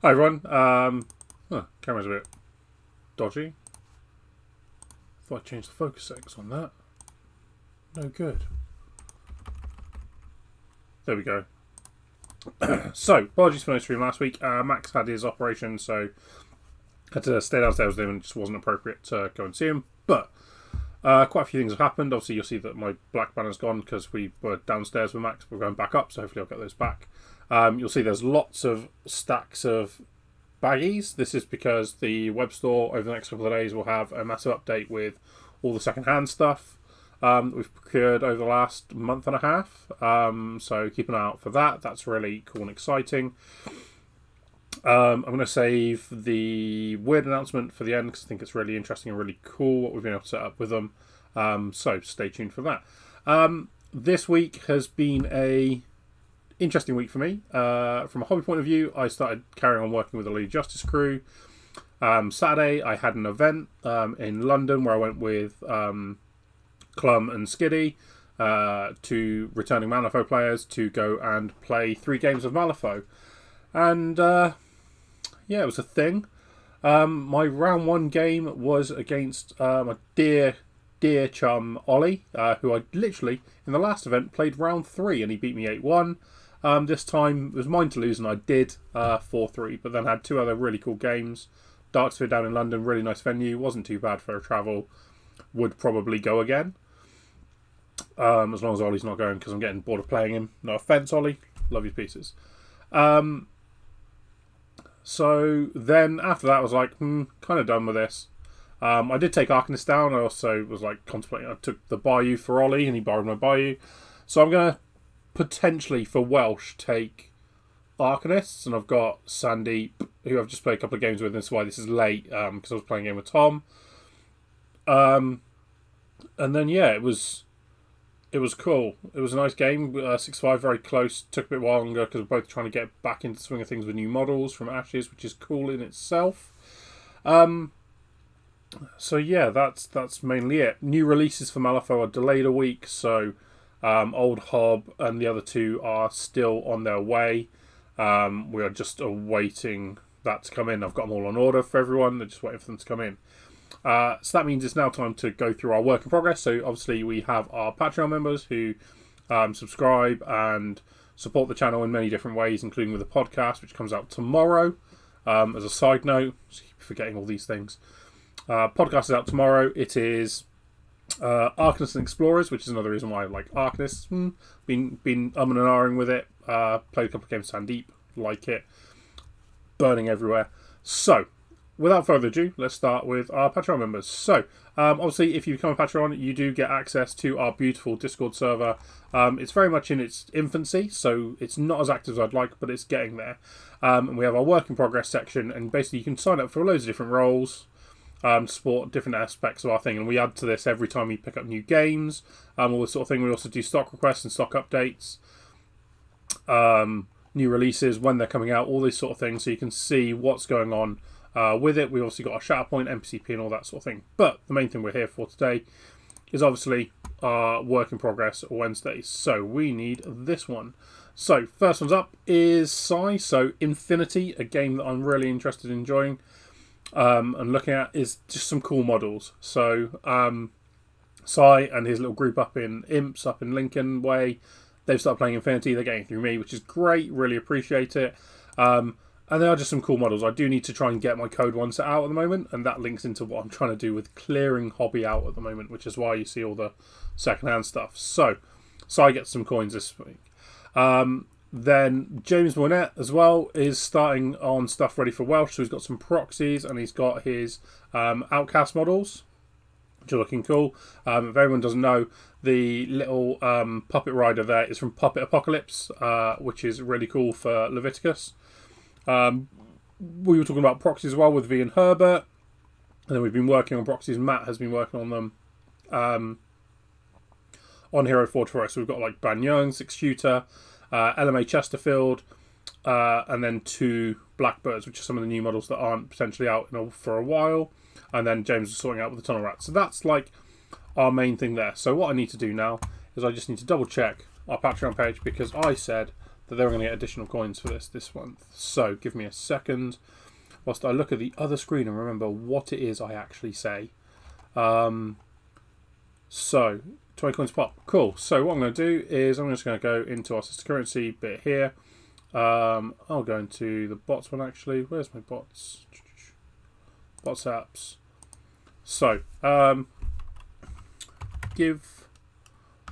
Hi everyone. Camera's a bit dodgy. Thought I'd change the focus settings on that. No good. There we go. So, apologies for no stream last week. Max had his operation, so had to stay downstairs with him and it just wasn't appropriate to go and see him. But quite a few things have happened. Obviously, you'll see that my black banner's gone because we were downstairs with Max. We're going back up, so hopefully I'll get those back. You'll see there's lots of stacks of baggies. This is because the web store over the next couple of days will have a massive update with all the second-hand stuff that we've procured over the last month and a half. So keep an eye out for that. That's really cool and exciting. I'm going to save the weird announcement for the end because I think it's really interesting and really cool what we've been able to set up with them. So stay tuned for that. This week has been a interesting week for me. From a hobby point of view, I started carrying on working with the League Justice crew. Saturday, I had an event in London where I went with Clum and Skiddy, two returning Malifaux players, to go and play 3 games of Malifaux. And yeah, it was a thing. My round 1 game was against my dear chum Ollie, who I literally, in the last event, played round 3 and he beat me 8-1. This time it was mine to lose and I did 4-3, but then had 2 other really cool games. Darksphere down in London, really nice venue, wasn't too bad for a travel. Would probably go again. As long as Ollie's not going, because I'm getting bored of playing him. No offence, Ollie. Love you pieces. So then after that I was like, kind of done with this. I did take Arcanist down. I also was like contemplating, I took the Bayou for Ollie and he borrowed my Bayou. So I'm going to potentially for Welsh take Arcanists, and I've got Sandeep, who I've just played a couple of games with, and that's why this is late, because I was playing a game with Tom. And then yeah, it was cool. It was a nice game. 6-5, very close. Took a bit longer because we're both trying to get back into the swing of things with new models from Ashes, which is cool in itself. So yeah, that's mainly it. New releases for Malifaux are delayed a week, so Old Hob and the other 2 are still on their way. We are just awaiting that to come in. I've got them all on order for everyone. They're just waiting for them to come in. So that means it's now time to go through our work in progress. So obviously we have our Patreon members who subscribe and support the channel in many different ways, including with the podcast, which comes out tomorrow. As a side note, I keep forgetting all these things. Podcast is out tomorrow. It is Arcanists and Explorers, which is another reason why I like Arcanists. Been umming and ahhing with it. Played a couple of games of Sandeep. Like it. Burning everywhere. So, without further ado, let's start with our Patreon members. So, obviously, if you become a Patreon, you do get access to our beautiful Discord server. It's very much in its infancy, so it's not as active as I'd like, but it's getting there. And we have our work in progress section, and basically you can sign up for loads of different roles, support different aspects of our thing, and we add to this every time we pick up new games, all this sort of thing. We also do stock requests and stock updates, new releases, when they're coming out, all these sort of things, so you can see what's going on with it. We've also got our Shatterpoint, MCP and all that sort of thing. But the main thing we're here for today is obviously our work in progress Wednesday. So we need this one. So first one's up is Sai. So Infinity, a game that I'm really interested in enjoying and looking at, is just some cool models. So Sai and his little group up in Imps, up in Lincoln Way, they've started playing Infinity. They're getting through me, which is great. Really appreciate it. And they are just some cool models. I do need to try and get my code one set out at the moment, and that links into what I'm trying to do with clearing hobby out at the moment, which is why you see all the second-hand stuff. So I get some coins this week. Then James Burnett as well is starting on stuff ready for Welsh, so he's got some proxies, and he's got his Outcast models, which are looking cool. If everyone doesn't know, the little puppet rider there is from Puppet Apocalypse, which is really cool for Leviticus. We were talking about proxies as well with V and Herbert, and then we've been working on proxies. Matt has been working on them on Hero Forge. So we've got like Ban Young, 6-shooter, LMA Chesterfield, and then 2 Blackbirds, which are some of the new models that aren't potentially out for a while. And then James is sorting out with the Tunnel Rats. So that's like our main thing there. So what I need to do now is I just need to double check our Patreon page, because I said that they were going to get additional coins for this month. So give me a second whilst I look at the other screen and remember what it is I actually say. So 20 coins pop. Cool. So what I'm going to do is I'm just going to go into our sister currency bit here. I'll go into the bots one actually. Where's my bots? Bots apps. So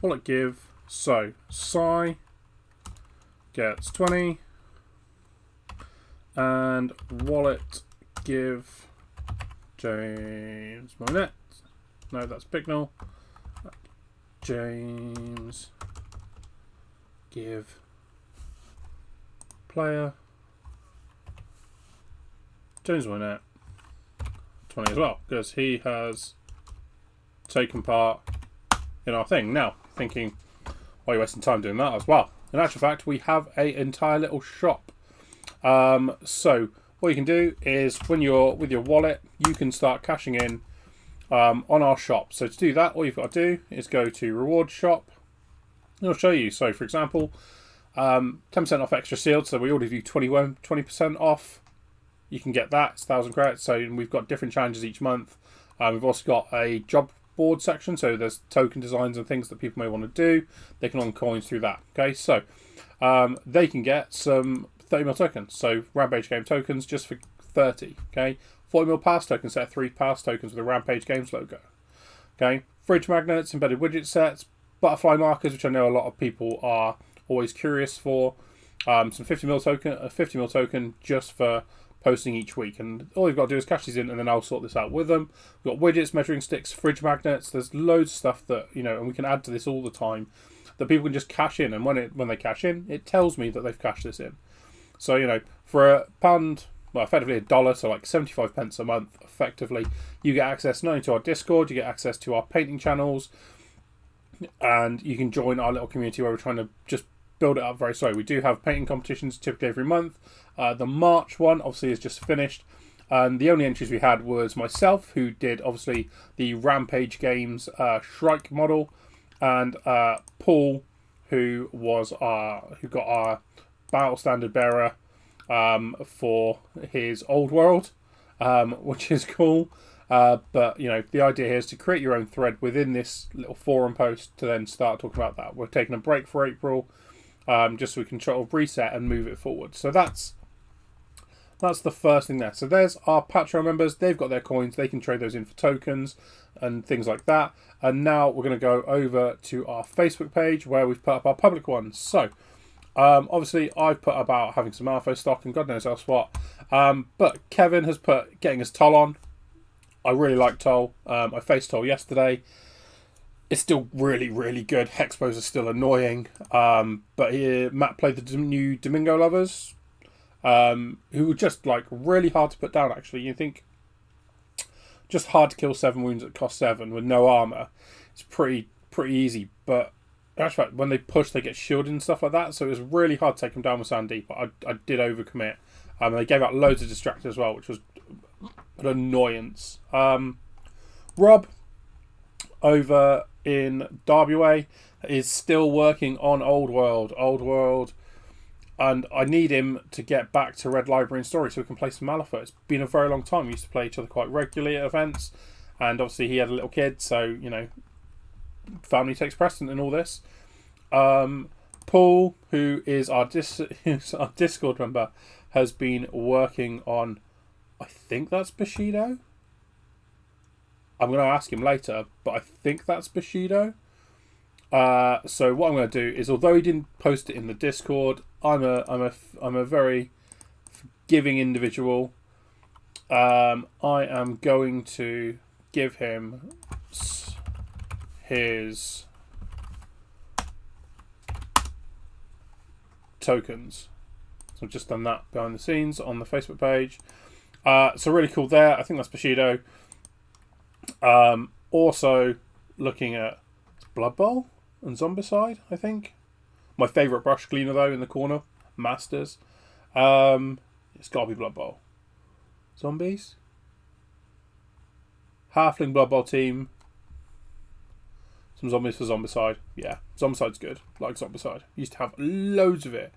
wallet give. So Psy gets 20 and wallet give James Monet. No, that's Bignell. James give player James Monet 20 as well, because he has taken part in our thing. Now, thinking, why are you wasting time doing that as well? In actual fact, we have an entire little shop. So what you can do is when you're with your wallet, you can start cashing in on our shop. So to do that, all you've got to do is go to reward shop. It'll show you. So for example, 10% off extra sealed. So we ordered you 20% off. You can get that. It's 1,000 credits. So we've got different challenges each month. We've also got a job board section. So there's token designs and things that people may want to do. They can earn coins through that. Okay, so they can get some 30 mil tokens. So Rampage Game tokens just for 30. Okay, 40 mil pass tokens, set 3 pass tokens with a Rampage Games logo. Okay, fridge magnets, embedded widget sets, butterfly markers, which I know a lot of people are always curious for. Some 50 mil token, a 50 mil token just for posting each week, and all you've got to do is cash these in, and then I'll sort this out with them. We've got widgets, measuring sticks, fridge magnets. There's loads of stuff that and we can add to this all the time that people can just cash in, and when they cash in, it tells me that they've cashed this in. So for £1, well, effectively $1, so like 75 pence a month, effectively, you get access not only to our Discord, you get access to our painting channels, and you can join our little community where we're trying to just build it up very slowly. We do have painting competitions typically every month. The March one obviously is just finished, and the only entries we had was myself, who did obviously the Rampage Games Shrike model, and Paul, who got our battle standard bearer for his old world, which is cool. But the idea here is to create your own thread within this little forum post to then start talking about that. We're taking a break for April, just so we can sort of reset and move it forward. So that's the first thing there. So there's our Patreon members. They've got their coins. They can trade those in for tokens and things like that. And now we're going to go over to our Facebook page where we've put up our public ones. So obviously I've put about having some Alpha stock and God knows else what. But Kevin has put getting his Toll on. I really like Toll. I faced Toll yesterday. It's still really, really good. Hexpos are still annoying. But Matt played the new Domingo Lovers, who were just like really hard to put down, actually. You think just hard to kill 7 wounds at cost 7 with no armor. It's pretty easy, but actually when they push, they get shielded and stuff like that. So it was really hard to take them down with Sandy, but I did overcommit. They gave out loads of distractors as well, which was an annoyance. Rob over in Derby Way is still working on Old World, and I need him to get back to Red Library and Story so we can play some Malifaux. It's been a very long time. We used to play each other quite regularly at events, and obviously he had a little kid, so family takes precedent in all this. Paul, who is our Discord member, has been working on, I think that's Bushido. I'm going to ask him later, but I think that's Bushido. So what I'm going to do is, although he didn't post it in the Discord, I'm a very forgiving individual. I am going to give him his tokens. So I've just done that behind the scenes on the Facebook page. So really cool there. I think that's Bushido. Also looking at Blood Bowl and Zombicide, I think. My favourite brush cleaner though in the corner, Masters. It's got to be Blood Bowl. Zombies. Halfling Blood Bowl team. Some zombies for Zombicide. Yeah, Zombicide's good. Like Zombicide. Used to have loads of it.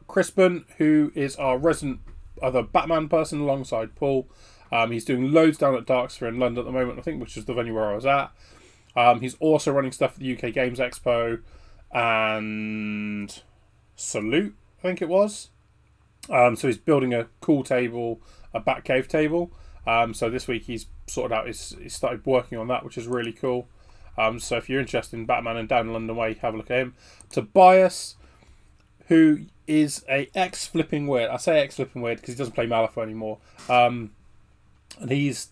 Crispin, who is our resident other Batman person alongside Paul. He's doing loads down at Darksphere in London at the moment, I think, which is the venue where I was at. He's also running stuff at the UK Games Expo and Salute, I think it was. So he's building a cool table, a Batcave table. So this week he's sorted out, he's started working on that, which is really cool. So if you're interested in Batman and down London way, have a look at him. Tobias, who is a ex-Flipping Weird. I say ex-Flipping Weird because he doesn't play Malifaux anymore. And he's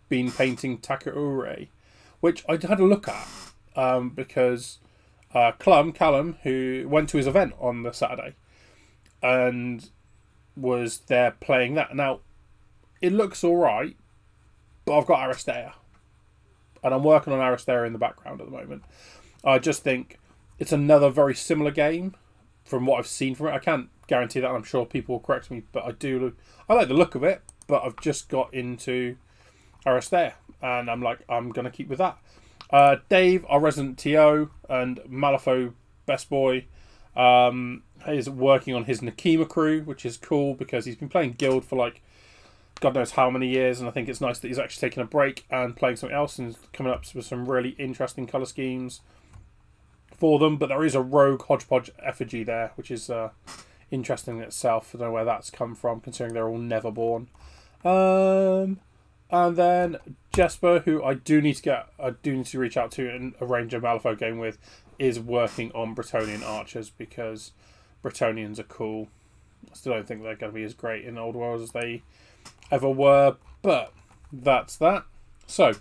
been painting Taka'ure, which I had a look at because Callum, who went to his event on the Saturday and was there playing that. Now, it looks alright, but I've got Aristea. And I'm working on Aristea in the background at the moment. I just think it's another very similar game from what I've seen from it. I can't guarantee that, and I'm sure people will correct me, but I like the look of it, but I've just got into Aristea, and I'm going to keep with that. Dave, our resident TO and Malifaux best boy, is working on his Nakima crew, which is cool because he's been playing Guild for God knows how many years, and I think it's nice that he's actually taking a break and playing something else and coming up with some really interesting colour schemes for them. But there is a rogue hodgepodge effigy there, which is interesting in itself. I don't know where that's come from, considering they're all never born. And then Jesper, who I do need to reach out to and arrange a Malifaux game with, is working on Bretonnian archers because Bretonnians are cool. I still don't think they're going to be as great in Old World as they ever were, but that's that. So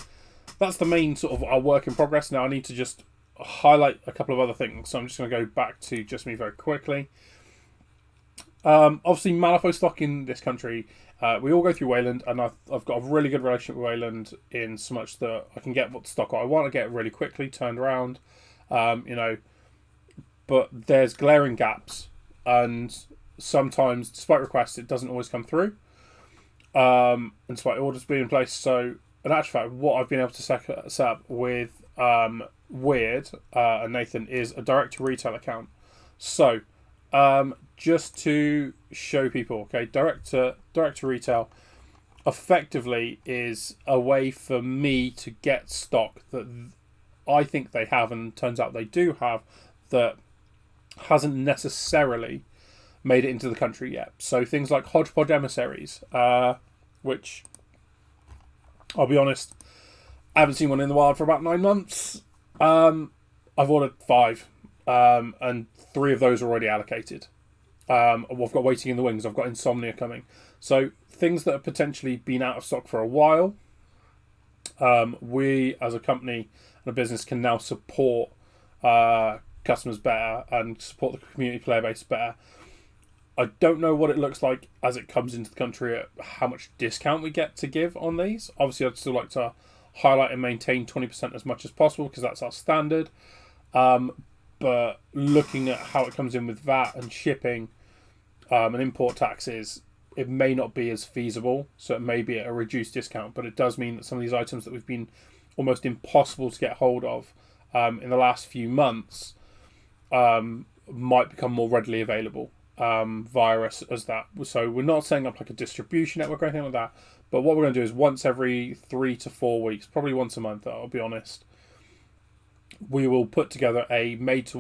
that's the main sort of our work in progress. Now I need to just highlight a couple of other things, so I'm just going to go back to just me very quickly. Obviously Malifaux stock in this country, we all go through Wayland, and I've got a really good relationship with Wayland in so much that I can get what stock I want to get really quickly turned around, but there's glaring gaps, and sometimes despite requests it doesn't always come through. And despite orders being in place. So, in actual fact, what I've been able to set up with Weird and Nathan is a direct-to-retail account. So, just to show people, okay, direct-to-retail effectively is a way for me to get stock that I think they have, and turns out they do have, that hasn't necessarily made it into the country yet. So things like hodgepodge emissaries, which I'll be honest, I haven't seen one in the wild for about 9 months. I've ordered 5, and 3 of those are already allocated. I've got waiting in the wings. I've got Insomnia coming. So things that have potentially been out of stock for a while, we as a company and a business can now support customers better and support the community player base better. I don't know what it looks like as it comes into the country, how much discount we get to give on these. Obviously, I'd still like to highlight and maintain 20% as much as possible because that's our standard. But looking at how it comes in with VAT and shipping and import taxes, it may not be as feasible. So it may be at a reduced discount, but it does mean that some of these items that we've been almost impossible to get hold of in the last few months might become more readily available. Via us as that. So we're not setting up like a distribution network or anything like that, but what we're going to do is once every 3 to 4 weeks, probably once a month, I'll be honest, we will put together a made to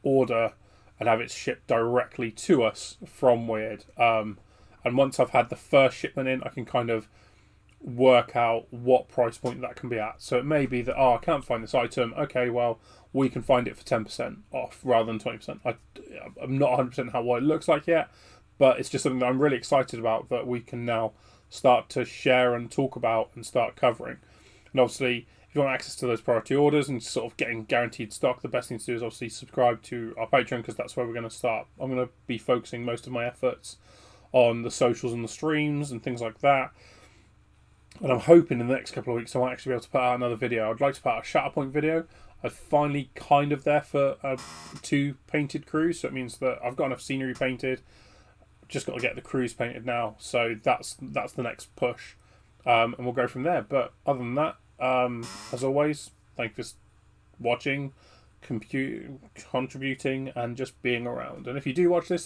order and have it shipped directly to us from Weird. And once I've had the first shipment in, I can kind of work out what price point that can be at. So it may be that, I can't find this item. Okay, well, we can find it for 10% off rather than 20%. I'm not 100% what it looks like yet, but it's just something that I'm really excited about that we can now start to share and talk about and start covering. And obviously, if you want access to those priority orders and sort of getting guaranteed stock, the best thing to do is obviously subscribe to our Patreon because that's where we're going to start. I'm going to be focusing most of my efforts on the socials and the streams and things like that. And I'm hoping in the next couple of weeks I might actually be able to put out another video. I'd like to put out a Shatterpoint video. I'm finally kind of there for 2 painted crews, so it means that I've got enough scenery painted. Just got to get the crews painted now, so that's the next push, and we'll go from there. But other than that, as always, thank you for watching, contributing, and just being around. And if you do watch this